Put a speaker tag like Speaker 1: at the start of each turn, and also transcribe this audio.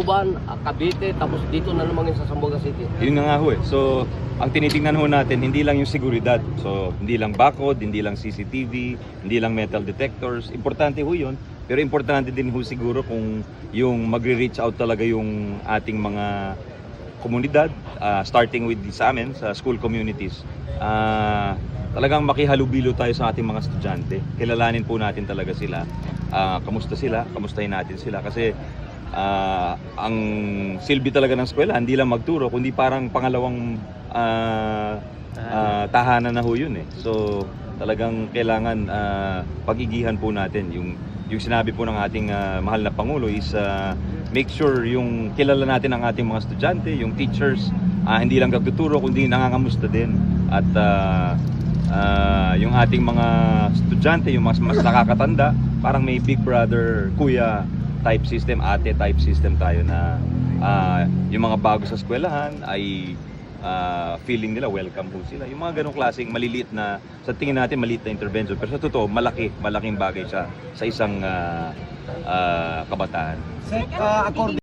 Speaker 1: Tacloban, Cavite, tapos dito na naman sa Zamboanga City.
Speaker 2: Yun na nga ho eh. So, ang tinitingnan ho natin, hindi lang yung seguridad. So, hindi lang bakod, hindi lang CCTV, hindi lang metal detectors. Importante ho yun. Pero importante din ho siguro kung yung magre-reach out talaga yung ating mga komunidad, starting with sa amin, sa school communities. Talagang makihalubilo tayo sa ating mga estudyante. Kilalanin po natin talaga sila. Kamusta sila? Kamustahin natin sila. Kasi ang silbi talaga ng eskwela, hindi lang magturo, kundi parang pangalawang tahanan na ho yun eh. So talagang kailangan pag-igihan po natin. Yung sinabi po ng ating mahal na Pangulo is make sure yung kilala natin ang ating mga estudyante, yung teachers, hindi lang nagtuturo kundi nangangamusta din. At yung ating mga estudyante, yung mas nakakatanda, parang may big brother, kuya type system, ate type system tayo na yung mga bago sa eskwelahan ay feeling nila welcome po sila. Yung mga ganong klaseng maliliit na, sa tingin natin maliit na intervention, pero sa totoo malaking bagay siya sa isang kabataan.
Speaker 3: According